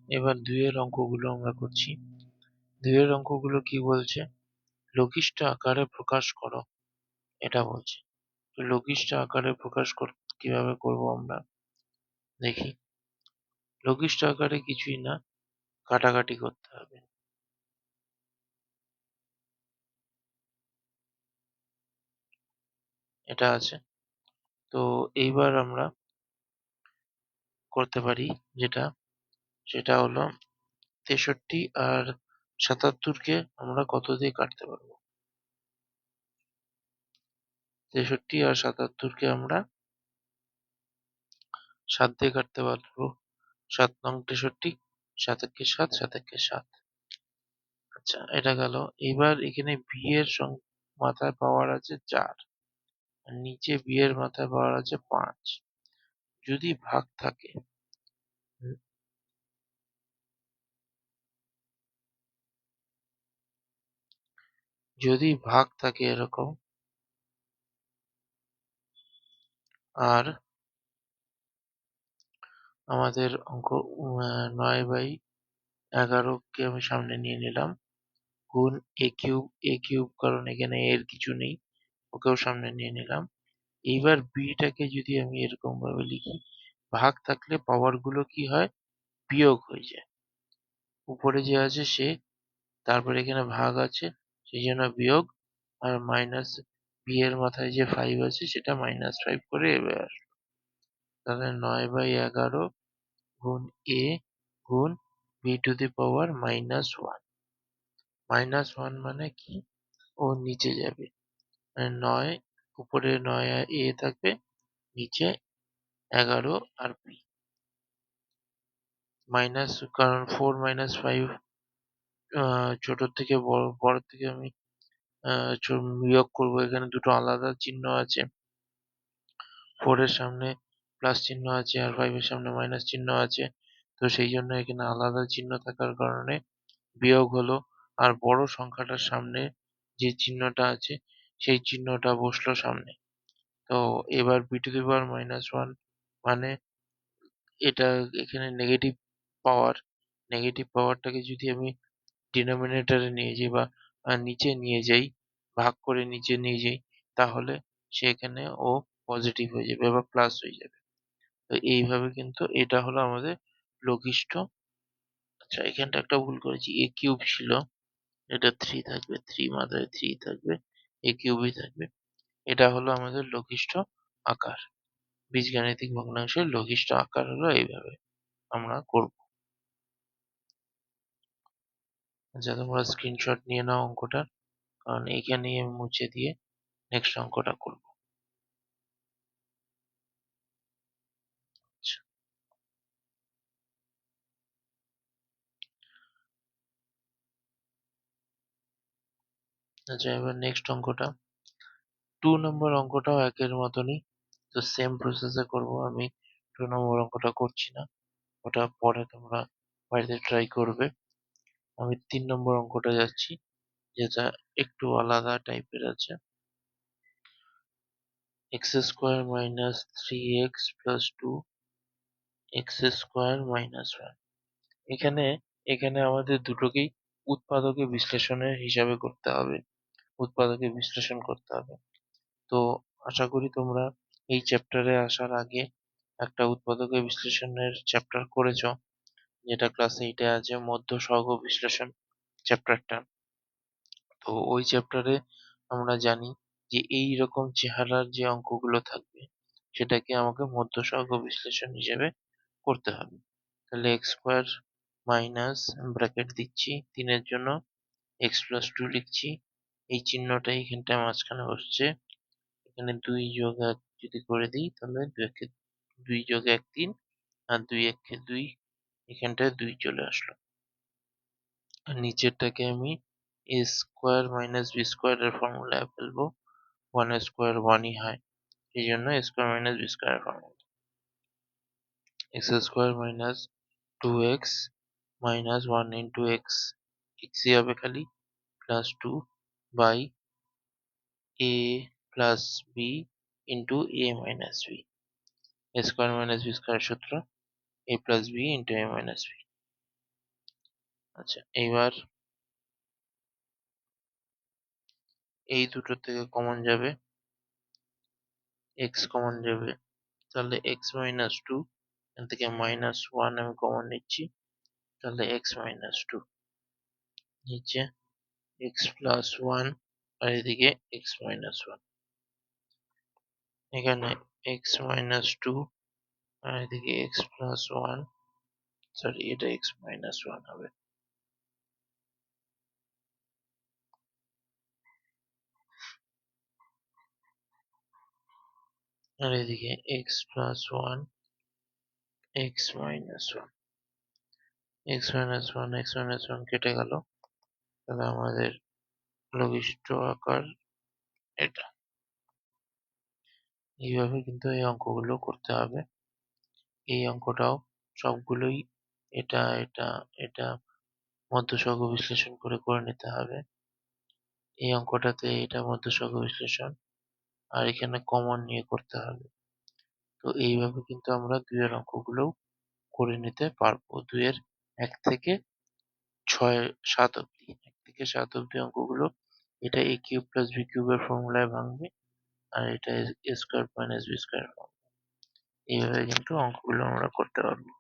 এবার 2 এর অঙ্কগুলো আমরা করছি। 2 এর অঙ্কগুলো কি বলছে? লঘিষ্ঠ আকারে প্রকাশ করো, এটা বলছে। তো লঘিষ্ঠ আকারে প্রকাশ কিভাবে করব আমরা দেখি। লঘিষ্ঠ আকারে কিছুই না, কাটাকাটি করতে হবে। এটা আছে। তো এইবার আমরা করতে পারি যেটা, সেটা হলো 63 আর 77 কে আমরা কত দিয়ে কাটতে পারবো? 63 আর 77 কে আমরা 7 দিয়ে কাটতে পারবো। 7 নং 63, 7 একে 7, 7 একে 7। আচ্ছা, এটা গেল। এবার এখানে বি এর মাথায় পাওয়ার আছে 4, আর নিচে বি এর মাথায় পাওয়ার আছে 5। যদি ভাগ থাকে, হুম, যদি ভাগ থাকে এরকম, আর আমাদের অঙ্ক 9/11 কে আমি সামনে নিয়ে নিলাম, গুণ এ কিউব, কারণ এখানে এর কিছু নেই, ওকেও সামনে নিয়ে নিলাম। এইবার বিটাকে যদি আমি এরকম ভাবে লিখি, ভাগ থাকলে পাওয়ার গুলো কি হয়? বিয়োগ হয়ে যায়। উপরে যে আছে সে, তারপরে এখানে ভাগ আছে, সেই জন্য বিয়োগ, আর মাইনাস বি এর মাথায় যে 5 আছে সেটা -5 করে এবার আসলো। তাহলে 9/11 গুণ এ গুণ বি টু দি পাওয়ার -1। -1 মানে কি? ও নিচে যাবে, মানে 9, উপরে 9 এ থাকবে, নিচে 11 আর বি মাইনাস, কারণ 4 - 5 ছোট থেকে বড় থেকে আমি বিয়োগ করবো। এখানে দুটো আলাদা চিহ্ন আছে, 4 এর সামনে প্লাস চিহ্ন আছে আর 5 এর সামনে মাইনাস চিহ্ন আছে। তো সেই জন্য এখানে আলাদা চিহ্ন থাকার কারণে বিয়োগ হলো। আর বড় সংখ্যাটার সামনে যে চিহ্নটা আছে সেই চিহ্নটা বসলো সামনে। তো এবার বি টু দি পাওয়ার -1 মানে এটা, এখানে নেগেটিভ পাওয়ার, নেগেটিভ পাওয়ারটাকে যদি আমি ডিনোমিনেটরে নিয়ে যাই বা নিচে নিয়ে যাই, ভাগ করে নিচে নিয়ে যাই, তাহলে সেখানে ও পজিটিভ হয়ে যাবে বা প্লাস হয়ে যাবে। তো এইভাবে কিন্তু এটা হলো আমাদের লঘিষ্ঠ। আচ্ছা, এখানটা একটা ভুল করেছি, এ কিউব ছিল, এটা 3 থাকবে, 3 মাথায় 3 থাকবে, এ কিউবই থাকবে। এটা হলো আমাদের লঘিষ্ঠ আকার। বীজগাণিতিক ভগ্নাংশের লঘিষ্ঠ আকার হলো এইভাবে আমরা করব। আচ্ছা, তোমরা স্ক্রিনশট নিয়ে নাও অঙ্কটা, কারণ এইখানেই আমি মুছে দিয়ে নেক্সট অঙ্কটা করব। আচ্ছা, আচ্ছা, এবার নেক্সট অঙ্কটা 2 নম্বর অঙ্কটাও একের মতনই। তো সেম প্রসেসে করব আমি। 2 নম্বর অঙ্কটা করছি না, ওটা পরে তোমরা বাড়িতে ট্রাই করবে। আমি 3 নম্বর অঙ্কটা যাচ্ছি, যেটা একটু আলাদা টাইপের আছে। X square minus 3x plus 2x² - 1। এখানে এখানে আমাদের দুটোকেই উৎপাদকে বিশ্লেষণের হিসাবে করতে হবে, উৎপাদকে বিশ্লেষণ করতে হবে। তো আশা করি তোমরা এই চ্যাপ্টারে আসার আগে একটা উৎপাদকে বিশ্লেষণের চ্যাপ্টার করেছো, যেটা ক্লাস 8 এ আছে, মধ্য সহগ বিশ্লেষণ চ্যাপ্টারটা। তো ওই চ্যাপ্টারে আমরা জানি যে এই রকম চেহারার যে অঙ্কগুলো থাকবে সেটাকে আমাকে মধ্য সহগ বিশ্লেষণ হিসেবে করতে হবে। তাহলে এক্স স্কোয়ার মাইনাস, ব্র্যাকেট দিচ্ছি 3 এর জন্য, এক্স প্লাস 2 লিখছি, এই চিহ্নটা এইখানটায় মাঝখানে বসছে। এখানে 2 যোগ 1 যদি করে দিই, তাহলে 2 যোগ 1 3, আর 2 1 2, এখানটায় 2 চলে আসলো। আর নিচেরটাকে আমি এ স্কোয়ার মাইনাস বি স্কোয়ার এর ফর্মুলায় ফেলবো, 1 স্কোয়ার 1 ই হয়, এই জন্য a square minus b square এর formula. X square minus 2x minus 1 into x, এক্সই হবে খালি, plus 2 by a plus b into a minus b. A square minus b square সূত্র, a plus b into a minus b. আচ্ছা, এইবার এই দুটো থেকে কমন যাবে, এক্স কমন যাবে, তাহলে এক্স মাইনাস টু, এখান থেকে মাইনাস ওয়ান আমি কমন নিচ্ছি, তাহলে এক্স মাইনাস টু, নিচে এক্স প্লাস ওয়ান, আর এদিকে এক্স মাইনাস ওয়ান, এখানে এক্স মাইনাস টু, আর এদিকে এক্স প্লাস ওয়ান, সরি এটা এক্স মাইনাস ওয়ান হবে, আর এদিকে x plus one, x minus one, x minus one, x minus one কেটে গেল, তাহলে আমাদের লঘিষ্ঠ আকার এটা। এইভাবে কিন্তু এই অঙ্কগুলো করতে হবে। এই অঙ্কটাও সবগুলোই এটা এটা এটা মধ্যসহগ বিশ্লেষণ করে করে নিতে হবে। এই অঙ্কটাতে এটা মধ্যসহগ বিশ্লেষণ, আর এখানে কমন নিয়ে করতে হবে। তো এইভাবে কিন্তু আমরা দুইয়ের অঙ্কগুলোও করে নিতে পারবো। দুইয়ের এক থেকে ছয় সাত অব্দি, এক থেকে সাত অব্দি অঙ্কগুলো এটা এ কিউব প্লাস বি কিউবের ফর্মুলায় ভাঙবে, আর এটা a square minus b square form. এইভাবে কিন্তু অঙ্কগুলো আমরা করতে পারবো।